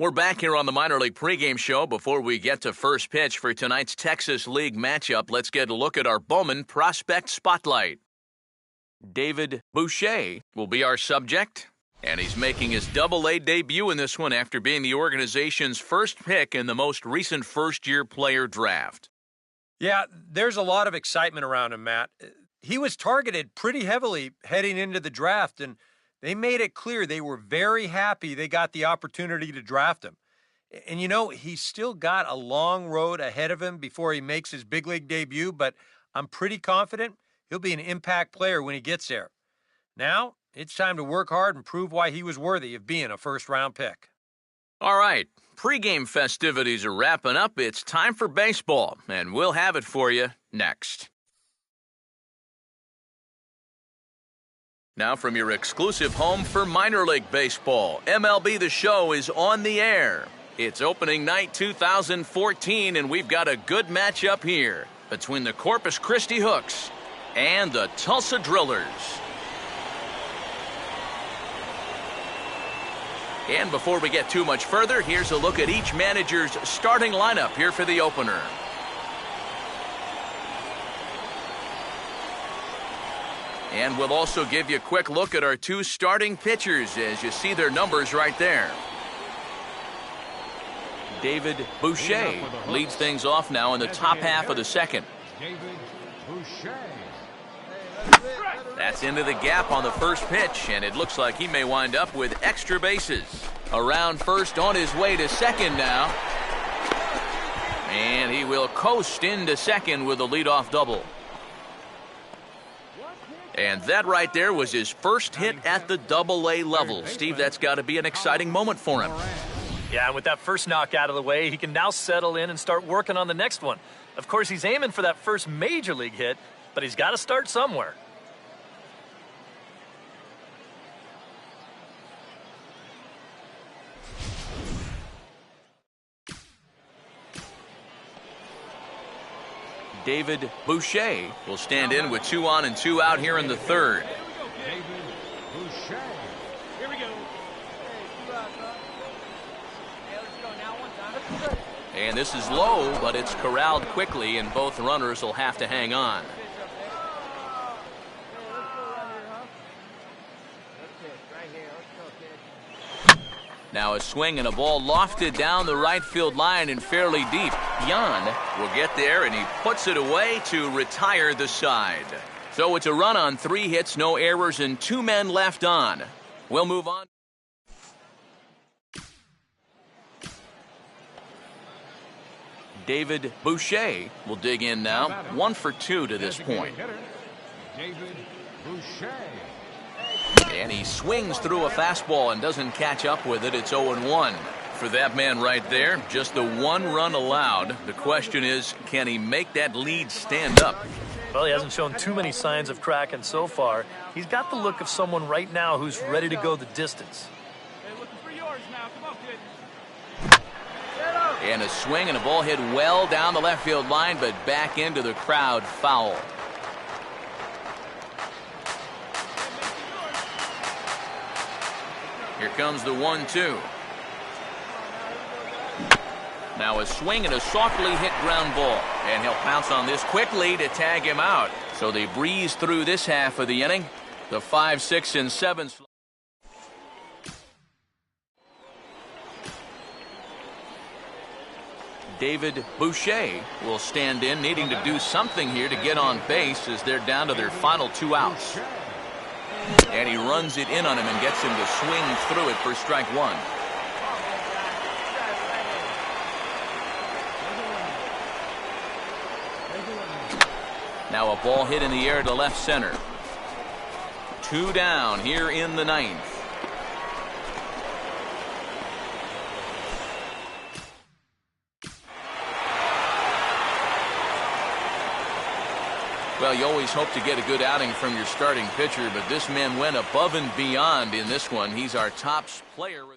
We're back here on the minor league pregame show. Before we get to first pitch for tonight's Texas League matchup, let's get a look at our Bowman Prospect Spotlight. David Boucher will be our subject, and he's making his Double-A debut in this one after being the organization's first pick in the most recent first-year player draft. Yeah, there's a lot of excitement around him, Matt. He was targeted pretty heavily heading into the draft, and they made it clear they were very happy they got the opportunity to draft him. And, you know, he's still got a long road ahead of him before he makes his big league debut, but I'm pretty confident he'll be an impact player when he gets there. Now, it's time to work hard and prove why he was worthy of being a first-round pick. All right, pregame festivities are wrapping up. It's time for baseball, and we'll have it for you next. Now from your exclusive home for minor league baseball, MLB The Show is on the air. It's opening night 2014, and we've got a good matchup here between the Corpus Christi Hooks and the Tulsa Drillers. And before we get too much further, here's a look at each manager's starting lineup here for the opener. And we'll also give you a quick look at our two starting pitchers as you see their numbers right there. David Boucher leads things off now in the top half of the second. David Boucher. That's into the gap on the first pitch, and it looks like he may wind up with extra bases. Around first, on his way to second now. And he will coast into second with a leadoff double. And that right there was his first hit at the Double-A level. Steve, that's got to be an exciting moment for him. Yeah, and with that first knock out of the way, he can now settle in and start working on the next one. Of course, he's aiming for that first major league hit, but he's got to start somewhere. David Boucher will stand in with 2 on and 2 out here in the third. David Boucher. Here we go. And this is low, but it's corralled quickly, and both runners will have to hang on. Now a swing and a ball lofted down the right field line and fairly deep. Jan will get there, and he puts it away to retire the side. So it's a run on 3 hits, no errors, and 2 men left on. We'll move on. David Boucher will dig in now. 1 for 2 to this point. David Boucher. And he swings through a fastball and doesn't catch up with it. It's 0-1. For that man right there, just the 1 run allowed. The question is, can he make that lead stand up? Well, he hasn't shown too many signs of cracking so far. He's got the look of someone right now who's ready to go the distance. Hey, looking for yours now. Come on, kid. And a swing and a ball hit well down the left field line, but back into the crowd foul. Here comes the 1-2. Now a swing and a softly hit ground ball. And he'll pounce on this quickly to tag him out. So they breeze through this half of the inning. The 5, 6, and 7. David Boucher will stand in, needing to do something here to get on base as they're down to their final 2 outs. And he runs it in on him and gets him to swing through it for strike 1. Now a ball hit in the air to left center. 2 down here in the 9th. Well, you always hope to get a good outing from your starting pitcher, but this man went above and beyond in this one. He's our top player of the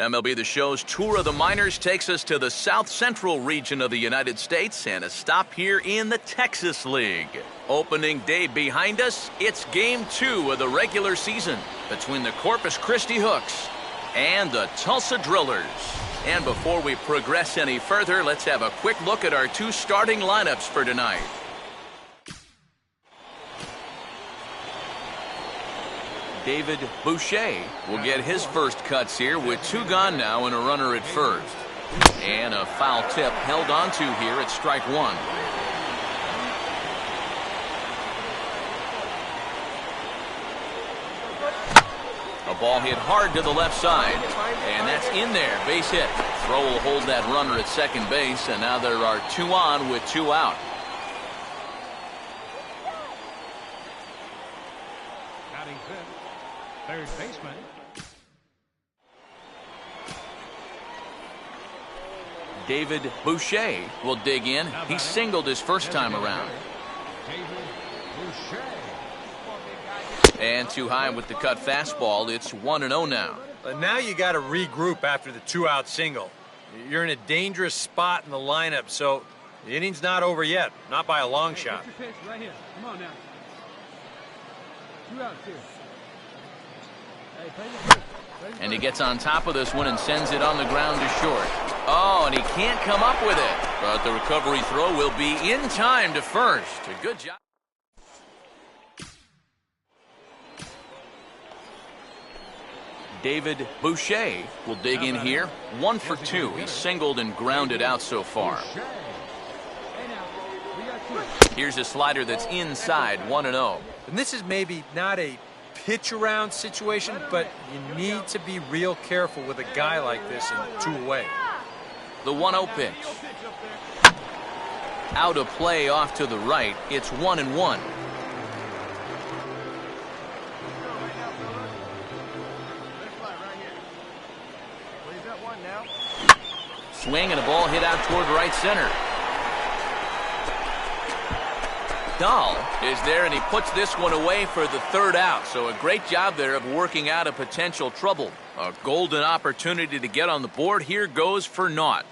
MLB The Show's Tour of the Minors takes us to the South Central region of the United States and a stop here in the Texas League. Opening day behind us, it's Game 2 of the regular season between the Corpus Christi Hooks and the Tulsa Drillers. And before we progress any further, let's have a quick look at our two starting lineups for tonight. David Boucher will get his first cuts here with 2 gone now and a runner at first. And a foul tip held onto here at strike 1. A ball hit hard to the left side, and that's in there, base hit. Throw will hold that runner at second base, and now there are 2 on with 2 out. Batting fifth, third baseman. David Boucher will dig in. He singled his first time around. David Boucher. And too high with the cut fastball. It's 1-0 now. But now you got to regroup after the 2-out single. You're in a dangerous spot in the lineup, so the inning's not over yet. Not by a long shot. Your pitch right here. Come on now. 2 outs here. Hey, play the first. And he gets on top of this one and sends it on the ground to short. Oh, and he can't come up with it. But the recovery throw will be in time to first. A good job. David Boucher will dig in here. 1 for 2. He's singled and grounded out so far. Hey now, we got 2. Here's a slider that's inside, 1-0. And this is maybe not a pitch around situation, but you need to be real careful with a guy like this in 2 away. The 1-0 pitch. Out of play off to the right. It's 1-1. Swing and a ball hit out toward right center. Dahl is there, and he puts this one away for the 3rd out. So a great job there of working out a potential trouble. A golden opportunity to get on the board here goes for naught.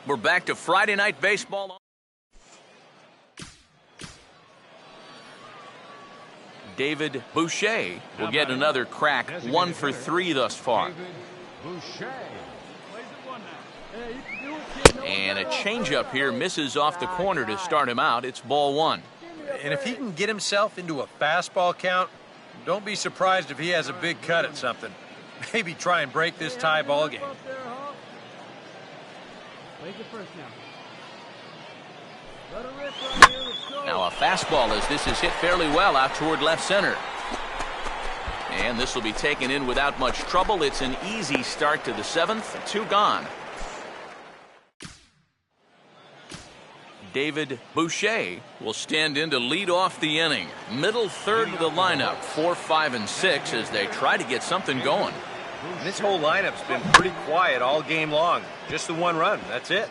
We're back to Friday Night Baseball. David Boucher will get another crack. 1 for 3 thus far. David Boucher. And a changeup here misses off the corner to start him out. It's ball 1. And if he can get himself into a fastball count, don't be surprised if he has a big cut at something. Maybe try and break this tie ball game. Now a fastball as this is hit fairly well out toward left center. And this will be taken in without much trouble. It's an easy start to the 7th. 2 gone. David Boucher will stand in to lead off the inning. Middle third of the lineup, 4, 5, and 6 as they try to get something going. And this whole lineup's been pretty quiet all game long. Just the 1 run. That's it.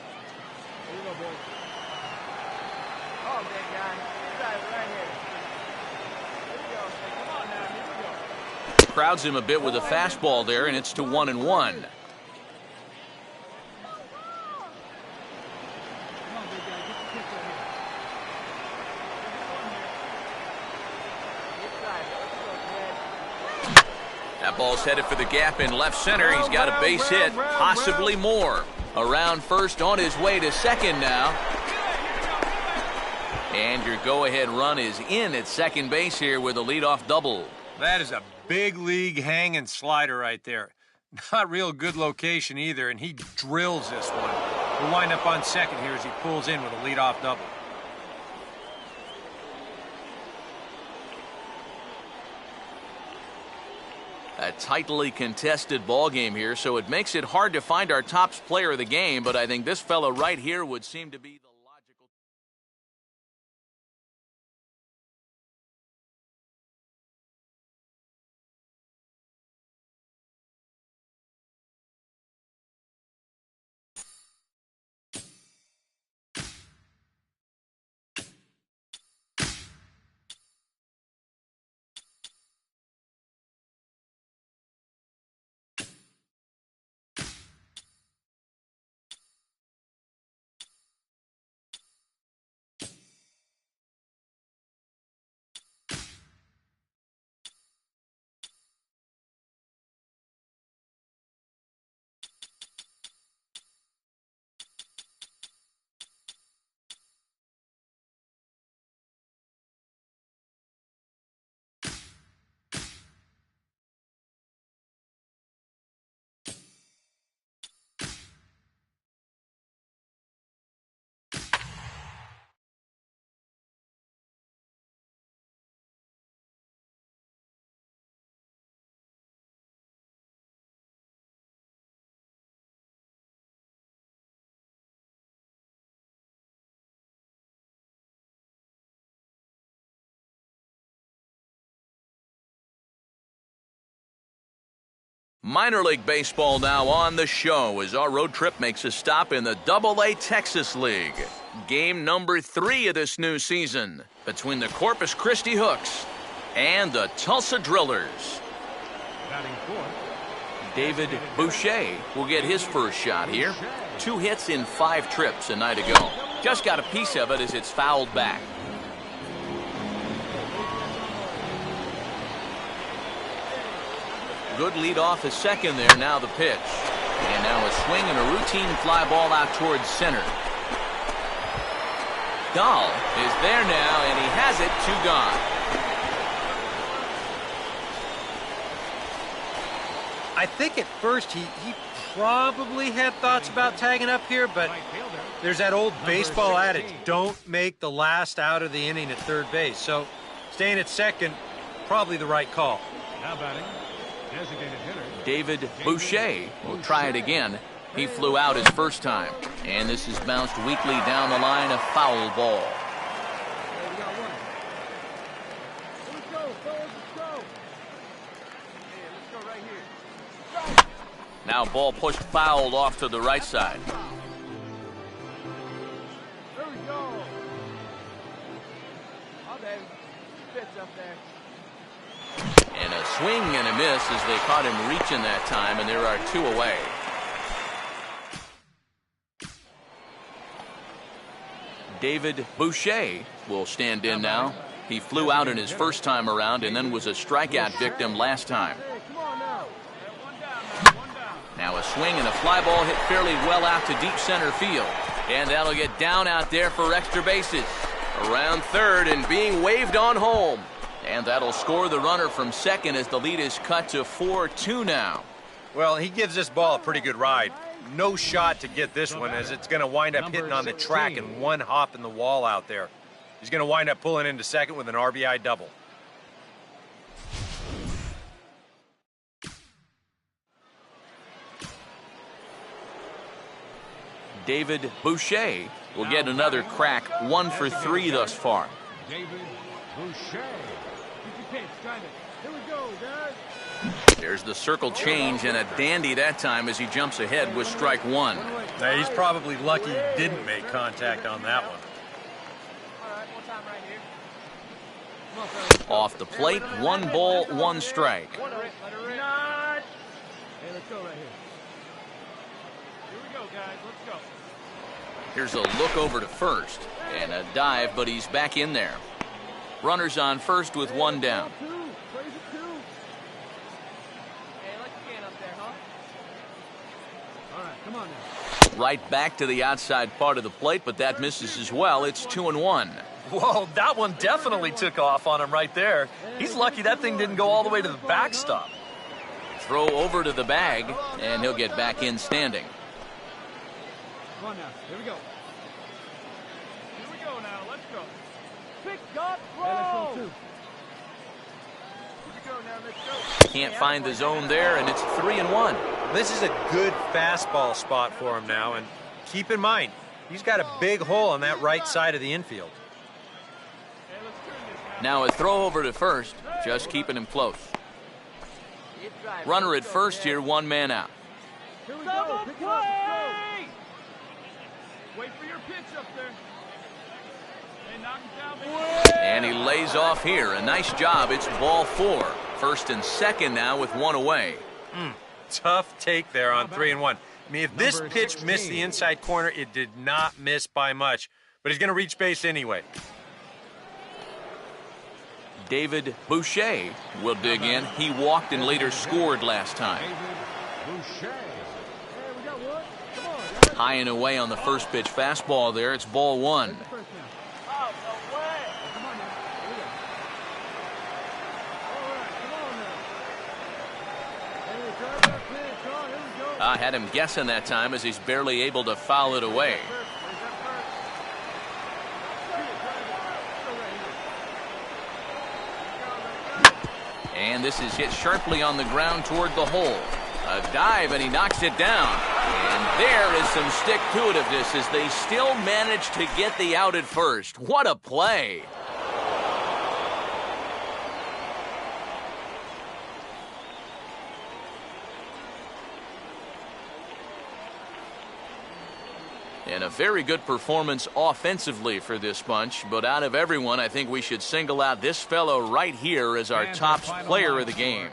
Crowds him a bit with a fastball there, and it's to 1-1. That ball's headed for the gap in left center. He's got a base hit, possibly more. Around first, on his way to second now. And your go-ahead run is in at second base here with a leadoff double. That is a big league hanging slider right there. Not real good location either, and he drills this one. He'll wind up on second here as he pulls in with a leadoff double. A tightly contested ball game here, so it makes it hard to find our top player of the game, but I think this fella right here would seem to be the logical. Minor League Baseball now on the show as our road trip makes a stop in the Double-A Texas League. Game number 3 of this new season between the Corpus Christi Hooks and the Tulsa Drillers. Batting fourth. David Boucher will get his first shot here. 2 hits in 5 trips a night ago. Just got a piece of it as it's fouled back. Good lead off at second there, now the pitch. And now a swing and a routine fly ball out towards center. Dahl is there now, and he has it, 2 gone. I think at first he probably had thoughts about tagging up here, but there's that old baseball adage, don't make the last out of the inning at third base. So staying at second, probably the right call. Now batting, designated hitter. David Boucher will try it again. He flew out his first time, and this is bounced weakly down the line, a foul ball. Hey, we got one. Let's go, fellas, let's go. Hey, let's go right here. Now ball pushed fouled off to the right side. There we go. My bad. Pitch up there. And a swing and a miss as they caught him reaching that time, and there are 2 away. David Boucher will stand in now. He flew out in his first time around and then was a strikeout victim last time. Hey, come on now. One down, man. One down. Now a swing and a fly ball hit fairly well out to deep center field. And that'll get down out there for extra bases. Around third and being waved on home. And that'll score the runner from second as the lead is cut to 4-2 now. Well, he gives this ball a pretty good ride. No shot to get this one, as it's going to wind up hitting on the track and one hop in the wall out there. He's going to wind up pulling into second with an RBI double. David Boucher will get another crack, 1 for 3 thus far. David Boucher. Get your pitch, try it. Here we go, guys. There's the circle change and a dandy that time as he jumps ahead with strike 1. Now, he's probably lucky he didn't make contact on that one. All right, one time right here. Come on, fellas. Off the plate, 1 ball, 1 strike. Let it rip. Hey, let's go right here. Here we go, guys. Let's go. Here's a look over to first and a dive, but he's back in there. Runners on first with 1 down. Two. Crazy two. Hey, like you can up there, huh? All right, come on now. Right back to the outside part of the plate, but that misses as well. It's 2-1. Whoa, that one definitely took off on him right there. He's lucky that thing didn't go all the way to the backstop. Throw over to the bag, and he'll get back in standing. Come on now. Here we go. Here we go now. Let's go. Pick up, roll. Hey, let's go too. Here we go now. Let's go. Can't find the zone there, and it's 3-1. This is a good fastball spot for him now, and keep in mind, he's got a big hole on that right side of the infield. Hey, let's turn this now. Now a throw over to first, just keeping him close. Runner at first here, 1 man out. Here we go. Pick it up. Let's go. Wait for your pitch up there. Hey, knock it down, big. And he lays off here. A nice job. It's ball 4. First and second now with 1 away. Tough take there on 3-1. I mean, if this pitch missed the inside corner, it did not miss by much. But he's going to reach base anyway. David Boucher will dig in. He walked and later scored last time. David Boucher. Hey, we got one. Come on, guys. High and away on the first pitch fastball there. It's ball 1. First now. Oh, no way. Come on now. Here we go. All right, come on now. Hey, drive that pitch. Oh, here we go. I had him guessing that time as he's barely able to foul it away. Where's that first? Shoot it, drive it. Let's go right here. And this is hit sharply on the ground toward the hole. A dive, and he knocks it down. And there is some stick-to-itiveness as they still manage to get the out at first. What a play! And a very good performance offensively for this bunch. But out of everyone, I think we should single out this fellow right here as our top player of the game.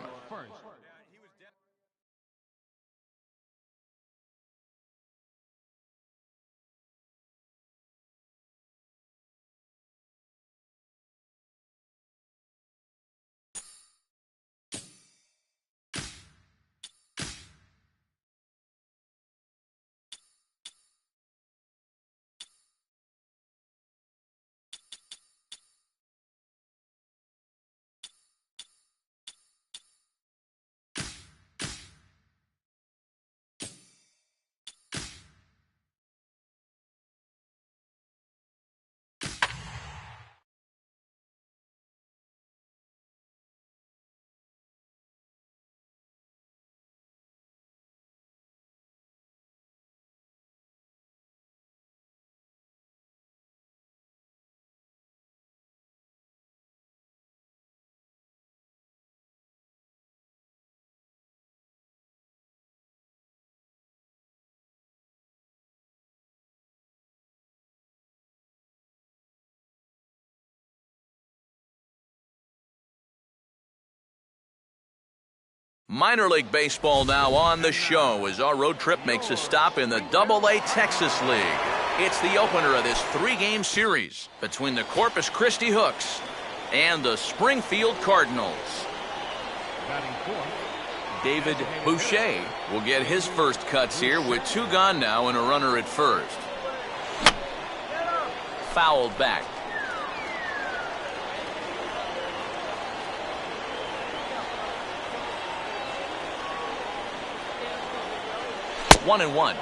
Minor League Baseball now on the show as our road trip makes a stop in the AA Texas League. It's the opener of this three-game series between the Corpus Christi Hooks and the Springfield Cardinals. Batting fourth, David Boucher will get his first cuts here with 2 gone now and a runner at first. Fouled back. One and one.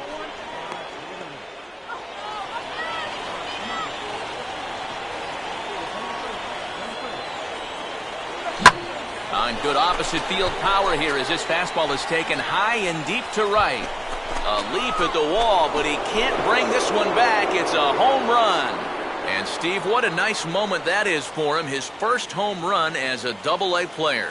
On good opposite field power here as this fastball is taken high and deep to right. A leap at the wall, but he can't bring this one back. It's a home run. And Steve, what a nice moment that is for him. His first home run as a AA player.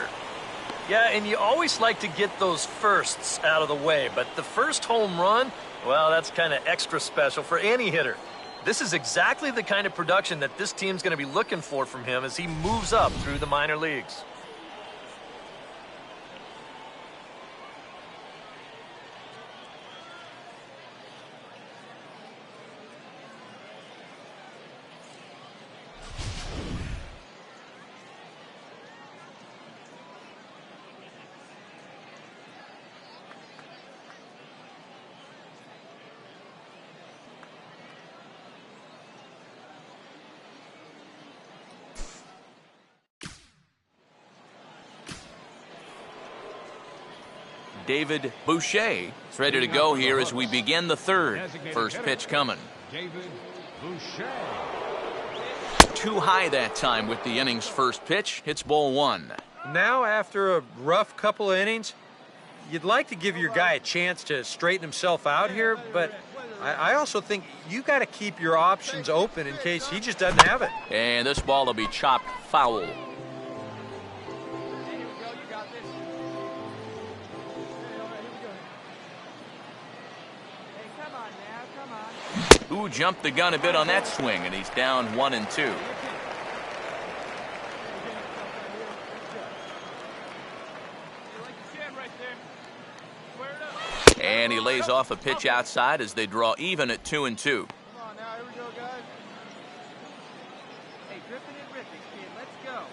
Yeah, and you always like to get those firsts out of the way, but the first home run, well, that's kind of extra special for any hitter. This is exactly the kind of production that this team's going to be looking for from him as he moves up through the minor leagues. David Boucher is ready to go here as we begin the third. First pitch coming. David Boucher. Too high that time with the inning's first pitch. Hits ball one. Now, after a rough couple of innings, you'd like to give your guy a chance to straighten himself out here, but I also think you got to keep your options open in case he just doesn't have it. And this ball will be chopped foul. Who jumped the gun a bit on that swing, and he's down 1-2. And he lays off a pitch outside as they draw even at 2-2. Come on now, here we go, guys. Hey, dripping and ripping, kid. Let's go.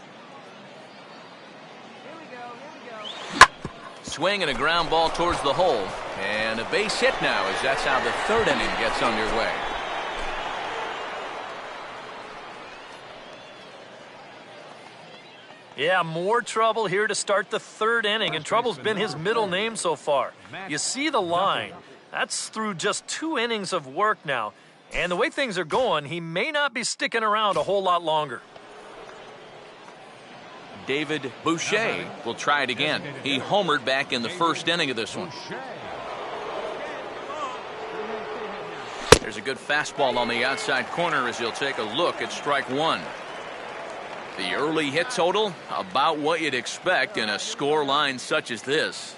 Here we go. Swing and a ground ball towards the hole. And a base hit now as that's how the third inning gets underway. Yeah, more trouble here to start the third inning, and trouble's been his middle name so far. You see the line. That's through just 2 innings of work now. And the way things are going, he may not be sticking around a whole lot longer. David Boucher will try it again. He homered back in the first inning of this one. There's a good fastball on the outside corner as he'll take a look at strike one. The early hit total, about what you'd expect in a score line such as this.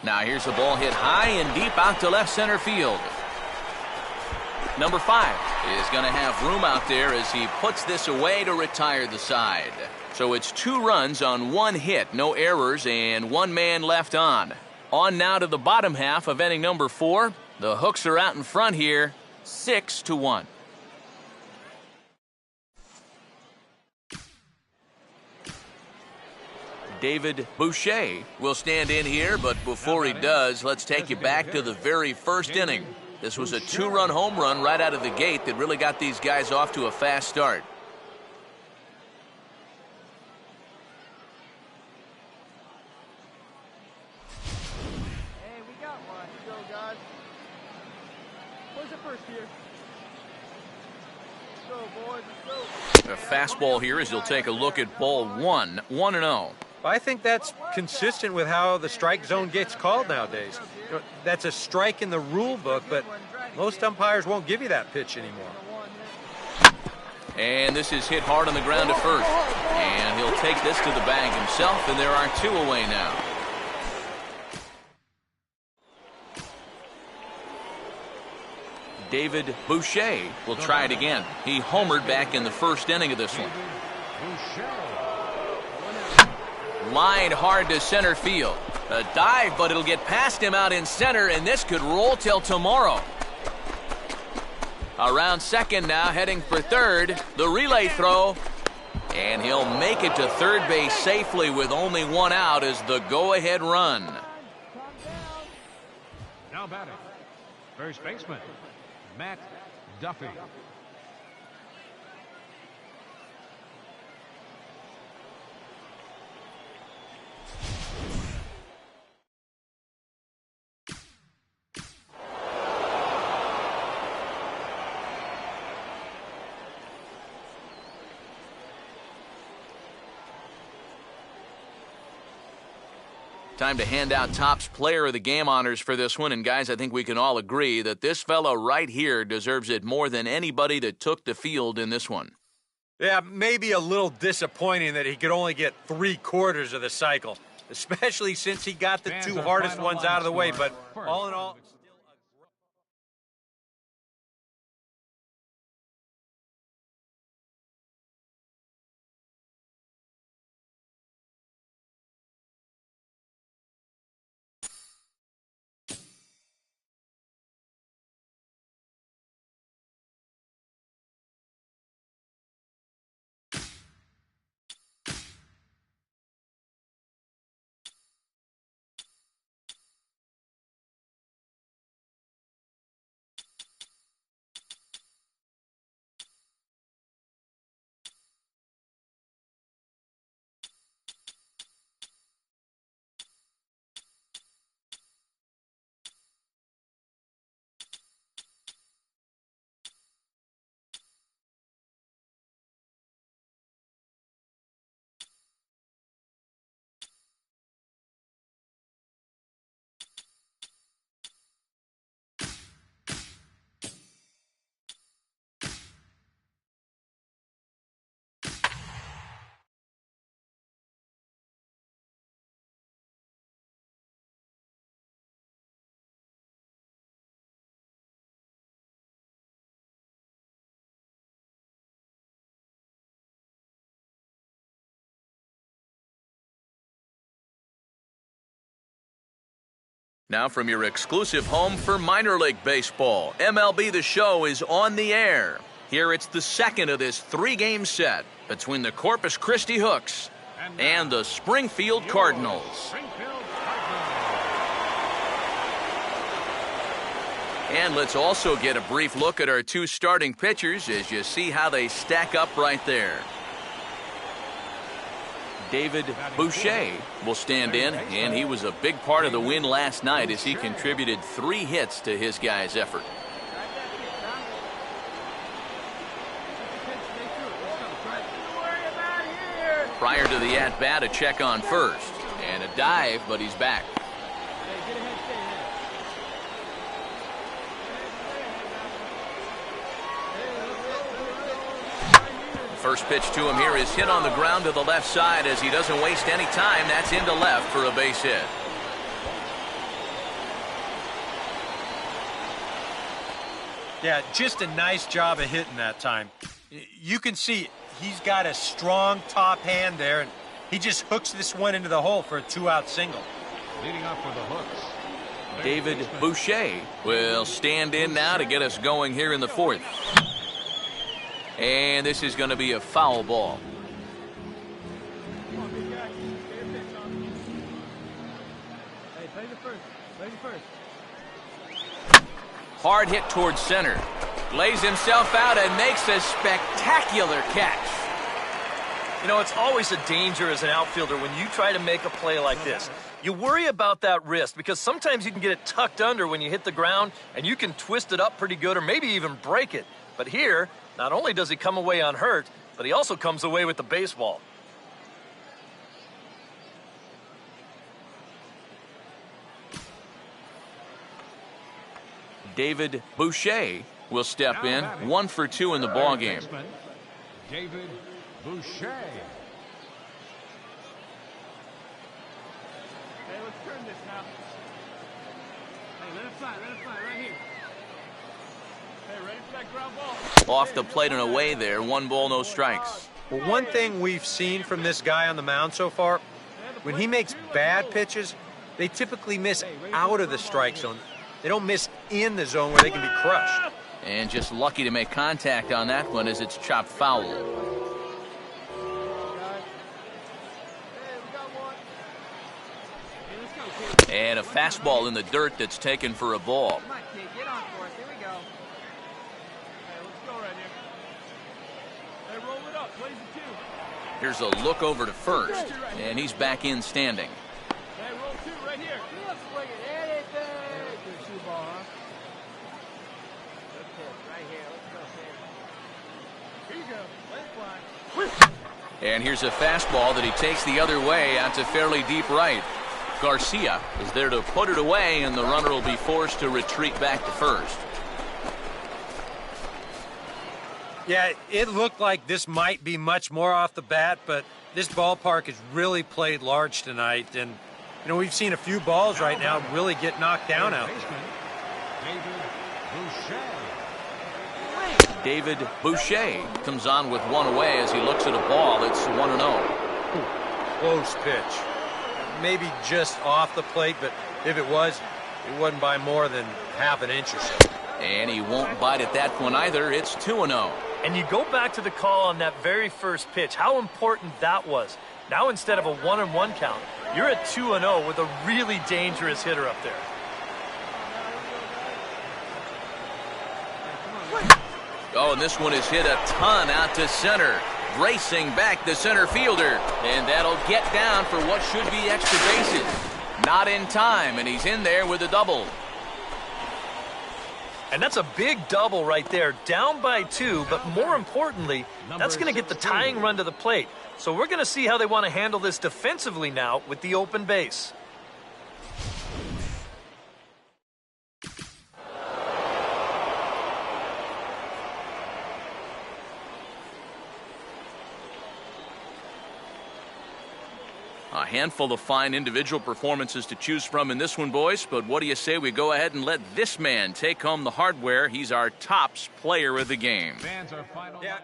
Now here's the ball hit high and deep out to left center field. Number 5 is going to have room out there as he puts this away to retire the side. So it's 2 runs on 1 hit, no errors, and 1 man left on. On now to the bottom half of inning number 4. The Hooks are out in front here, 6-1. David Boucher will stand in here, but before he does, let's take you back to the very first inning. This was a 2-run home run right out of the gate that really got these guys off to a fast start. Hey, we got one. Go, guys. Where's it first here? Let's go, boys. Let's go. A fastball here as he'll take a look at ball 1, 1-0. I think that's consistent with how the strike zone gets called nowadays. You know, that's a strike in the rule book, but most umpires won't give you that pitch anymore. And this is hit hard on the ground to first. And he'll take this to the bag himself, and there are 2 away now. David Boucher will try it again. He homered back in the first inning of this one. Lined hard to center field. A dive, but it'll get past him out in center, and this could roll till tomorrow. Around second now, heading for third. The relay throw. And he'll make it to third base safely with only 1 out as the go-ahead run. Now batting, first baseman, Matt Duffy. Time to hand out Topps Player of the Game honors for this one. And guys, I think we can all agree that this fellow right here deserves it more than anybody that took the field in this one. Yeah, maybe a little disappointing that he could only get 3/4 of the cycle, especially since he got the 2 hardest ones out of the way. But all in all, Now from your exclusive home for minor league baseball, MLB The Show is on the air. Here it's the second of this 3-game set between the Corpus Christi Hooks and the Springfield Cardinals. And let's also get a brief look at our 2 starting pitchers as you see how they stack up right there. David Boucher will stand in, and he was a big part of the win last night as he contributed 3 hits to his guys' effort. Prior to the at-bat, a check on first, and a dive, but he's back. First pitch to him here is hit on the ground to the left side as he doesn't waste any time. That's into left for a base hit. Yeah, just a nice job of hitting that time. You can see he's got a strong top hand there, and he just hooks this one into the hole for a 2-out single. Leading off for the hooks. David Boucher will stand in now to get us going here in the fourth. And this is going to be a foul ball. Come on, big guy. Stay your pitch on. Hey, play the first. Play the first. Hard hit towards center. Lays himself out and makes a spectacular catch. You know, it's always a danger as an outfielder when you try to make a play like this. You worry about that wrist because sometimes you can get it tucked under when you hit the ground and you can twist it up pretty good or maybe even break it. But here, not only does he come away unhurt, but he also comes away with the baseball. David Boucher will step in, 1 for 2 in the ball game. David Boucher. Hey, let's turn this now. Hey, let it fly right here. Hey, ready for that ground ball? Off the plate and away there, 1 ball, no strikes. Well, one thing we've seen from this guy on the mound so far, when he makes bad pitches, they typically miss out of the strike zone. They don't miss in the zone where they can be crushed. And just lucky to make contact on that one as it's chopped foul. Hey, we got one. Hey, let's go, kid. And a fastball in the dirt that's taken for a ball. Come on, kid. Get on for us. Here we go. Hey, let's go right here. Hey, roll it up. Plays it two. Here's a look over to first, and he's back in standing. Hey, roll two right here. Let's swing it. Anything. Good shoe ball, huh? Good pitch right here. Let's go, Sam. Here you go. Let it fly. And here's a fastball that he takes the other way out to fairly deep right. Garcia is there to put it away, and the runner will be forced to retreat back to first. Yeah, it looked like this might be much more off the bat, but this ballpark has really played large tonight. And, you know, we've seen a few balls right now really get knocked down out there. David Boucher. David Boucher comes on with 1 away as he looks at a ball that's 1-0. Close pitch. Maybe just off the plate, but if it wasn't by more than half an inch or so. And he won't bite at that one either. It's 2-0. And you go back to the call on that very first pitch, how important that was. Now instead of a 1-1 count, you're at 2-0 with a really dangerous hitter up there. Oh, and this one is hit a ton out to center. Racing back the center fielder. And that'll get down for what should be extra bases. Not in time, and he's in there with a double. And that's a big double right there, down by 2, but more importantly, that's going to get the tying run to the plate. So we're going to see how they want to handle this defensively now with the open base. A handful of fine individual performances to choose from in this one, boys. But what do you say we go ahead and let this man take home the hardware? He's our tops player of the game. Fans are final. Yeah.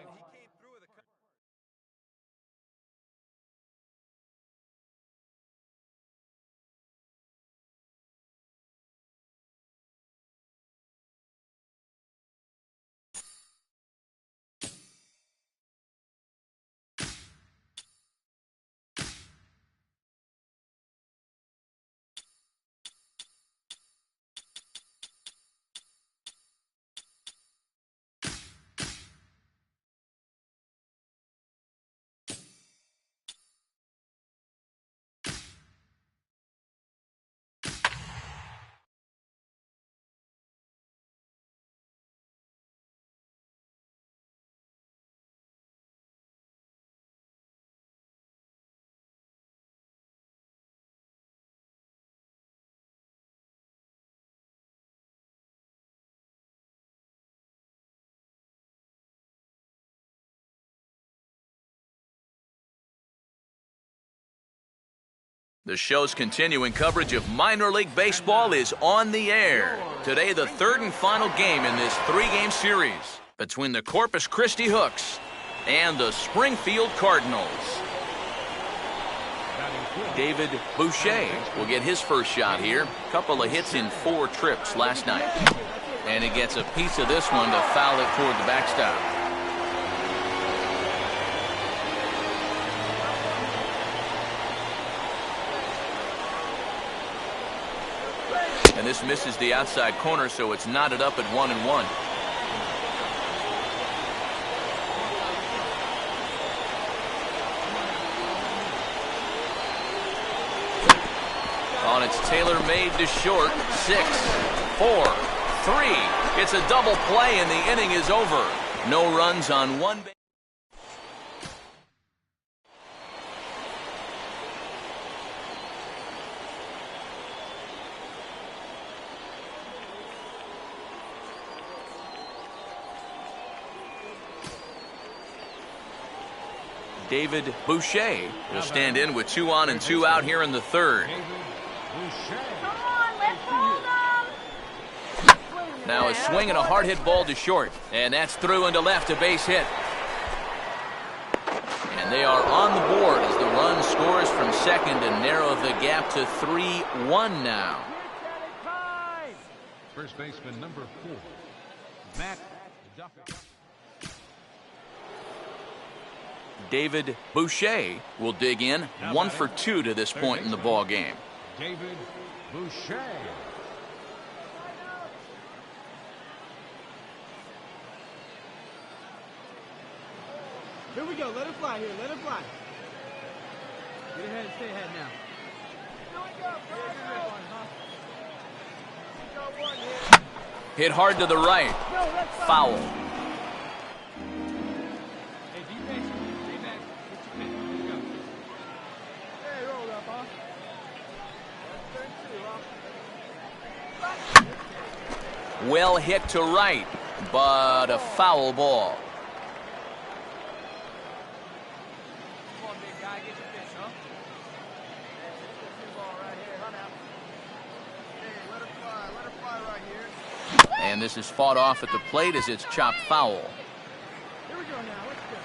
The show's continuing coverage of minor league baseball is on the air. Today, the third and final game in this three-game series between the Corpus Christi Hooks and the Springfield Cardinals. David Boucher will get his first shot here. Couple of hits in 4 trips last night. And he gets a piece of this one to foul it toward the backstop. And this misses the outside corner, so it's knotted up at 1-1. On its tailor-made to short. 6, 4, 3. It's a double play, and the inning is over. No runs on one base. David Boucher will stand in with 2 on and 2 out here in the third. Come on, let's hold them. Now a swing and a hard hit ball to short. And that's through into left, a base hit. And they are on the board as the run scores from second and narrow the gap to 3-1 now. First baseman number 4, Matt Duffy. David Boucher will dig in. 1 for 2 to this point in the ball game. David Boucher. Here we go. Let it fly here. Let it fly. Get ahead and stay ahead now. Hit hard to the right. Foul. Well hit to right, but a foul ball. Come on, big guy, get your pitch, huh? Hey, let her fly right here. And this is fought off at the plate as it's chopped foul. Here we go now, let's go.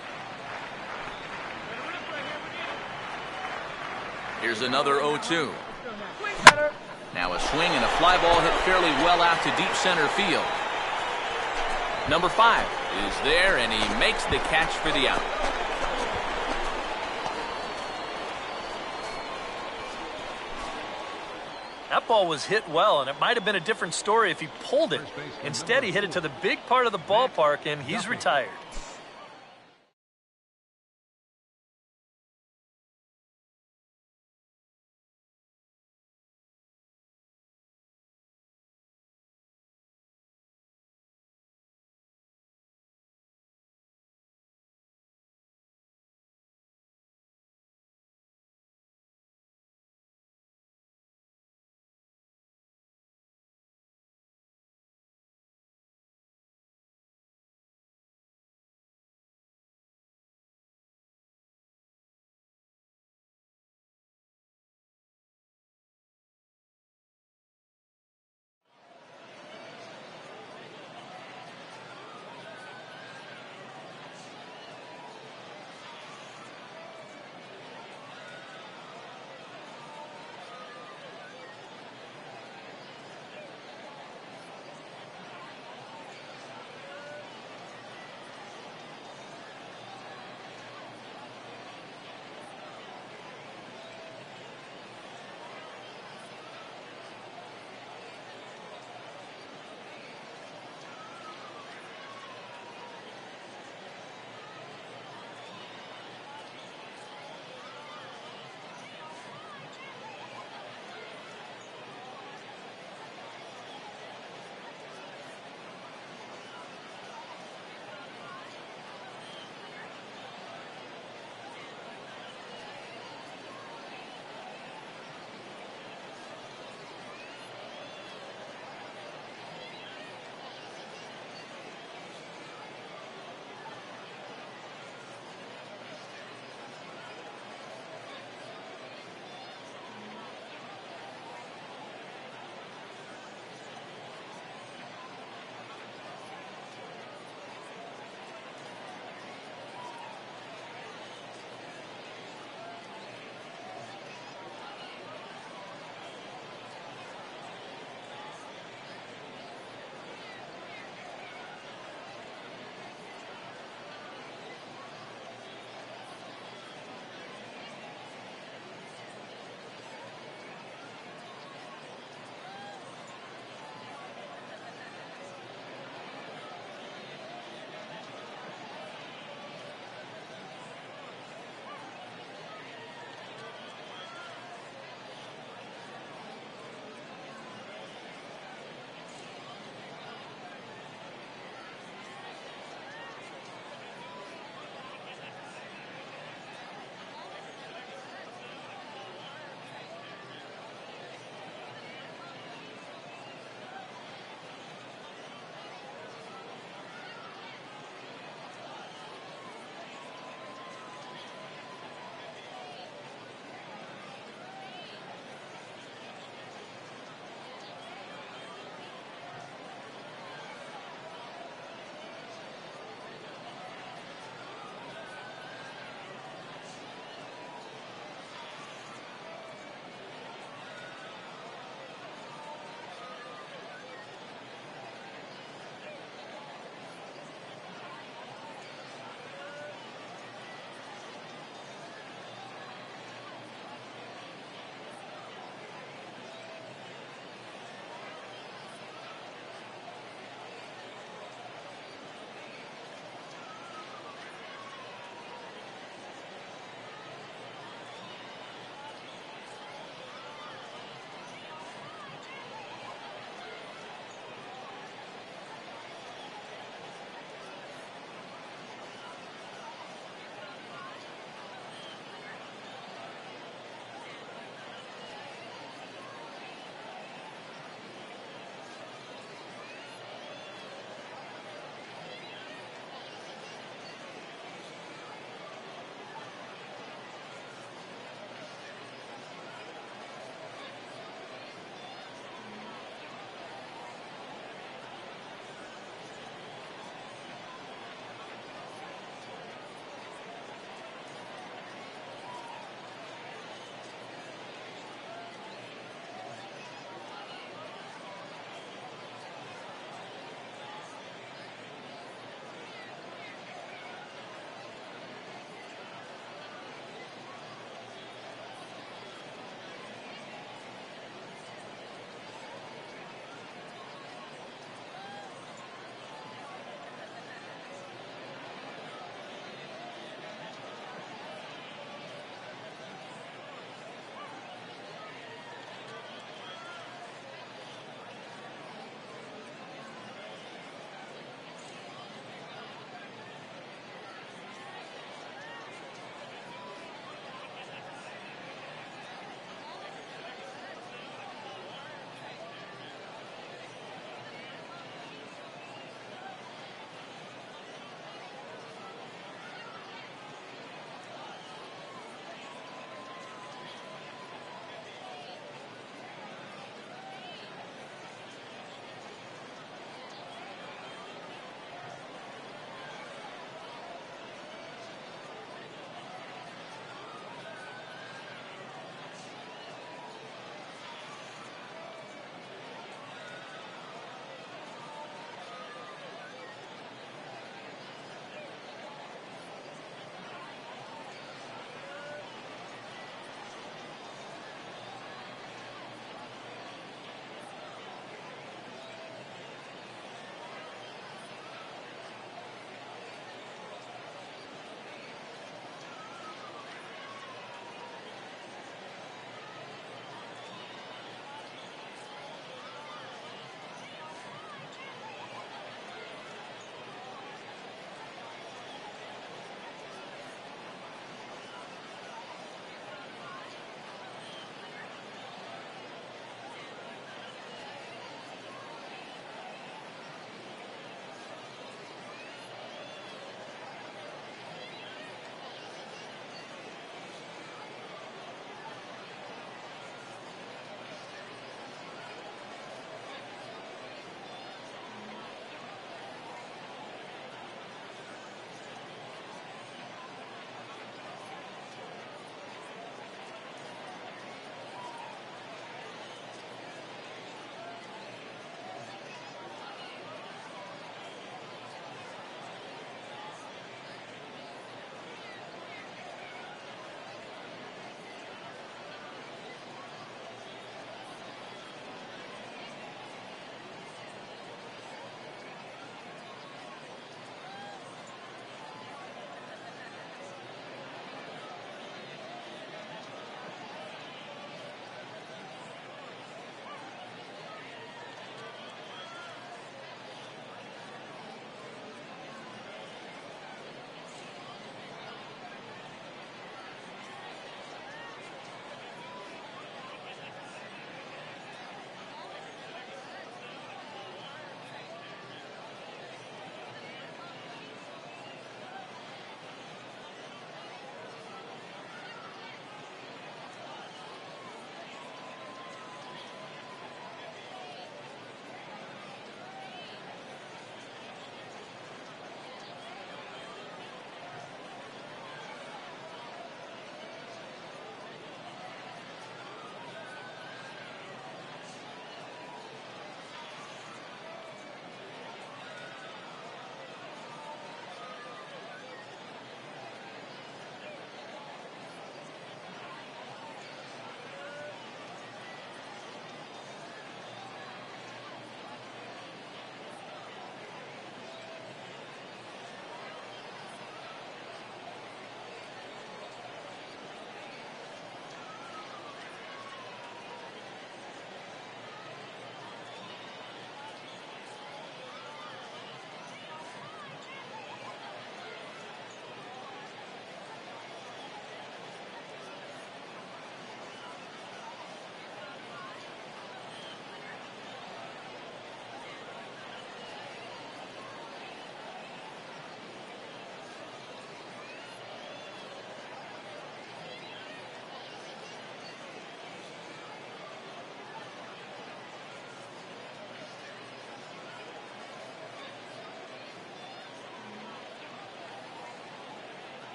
Here's another 0-2. Swing better. Now a swing and a fly ball hit fairly well out to deep center field. Number 5 is there, and he makes the catch for the out. That ball was hit well, and it might have been a different story if he pulled it. Instead, he hit it to the big part of the ballpark, and he's retired.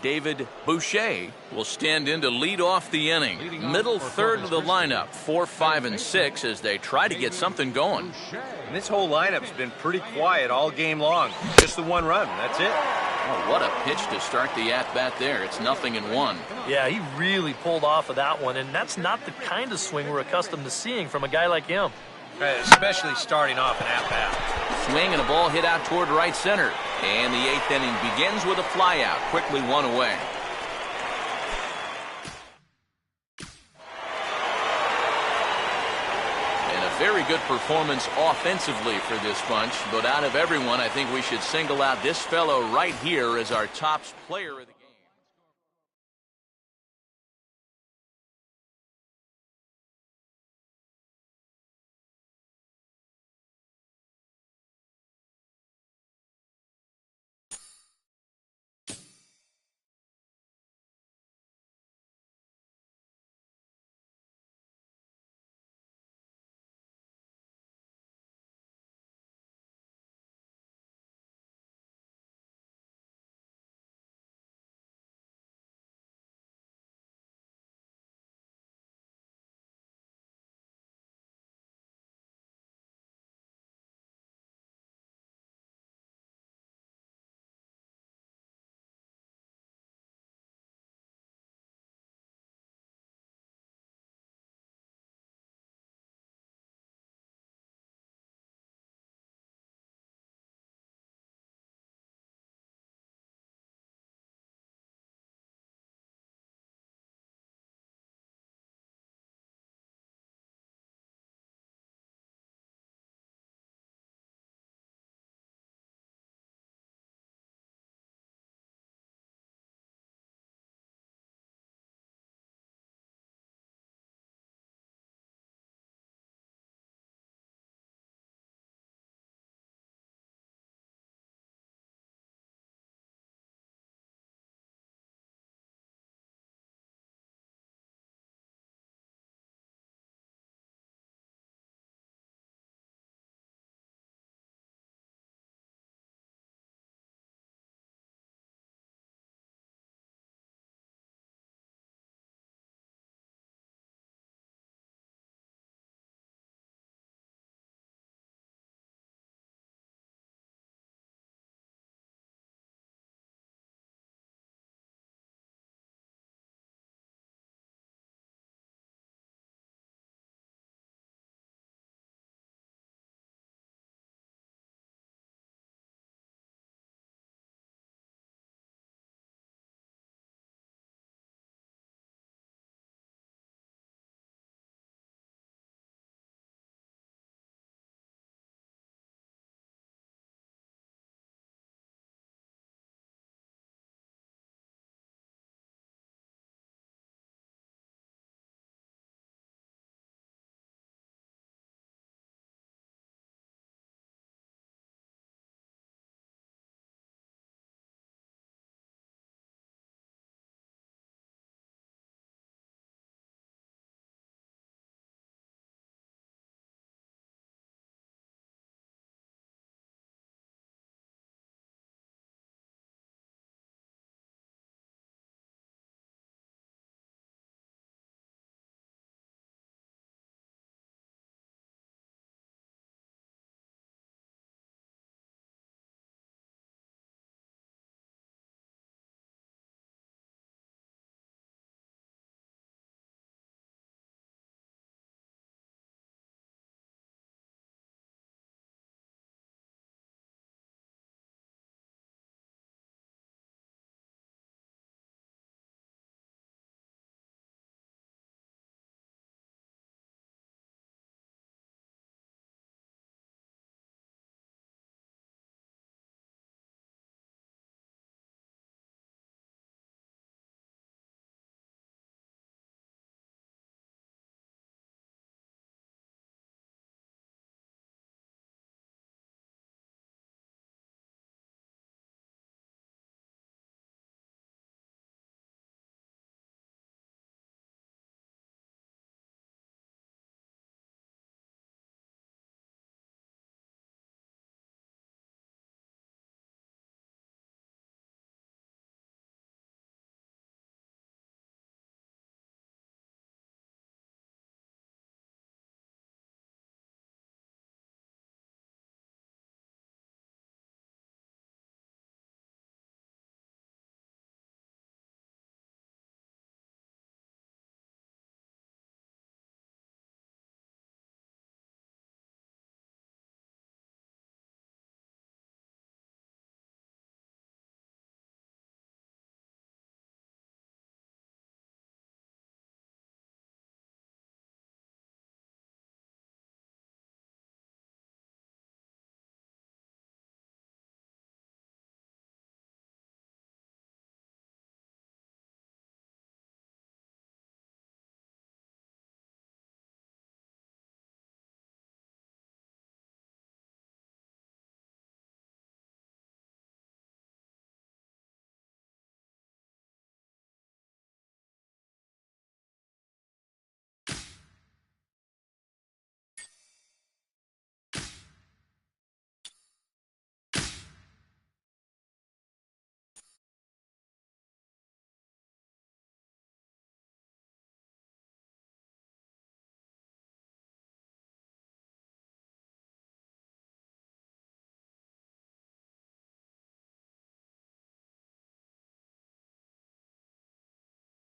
David Boucher will stand in to lead off the inning. Middle third of the lineup, 4, 5, and 6 as they try to get something going. And this whole lineup's been pretty quiet all game long. Just the one run, that's it. Oh, what a pitch to start the at-bat there. It's 0-1. Yeah, he really pulled off of that one, and that's not the kind of swing we're accustomed to seeing from a guy like him. Especially starting off an at-bat. Swing and a ball hit out toward right center. And the 8th inning begins with a flyout, quickly one away. And a very good performance offensively for this bunch. But out of everyone, I think we should single out this fellow right here as our top player of the game.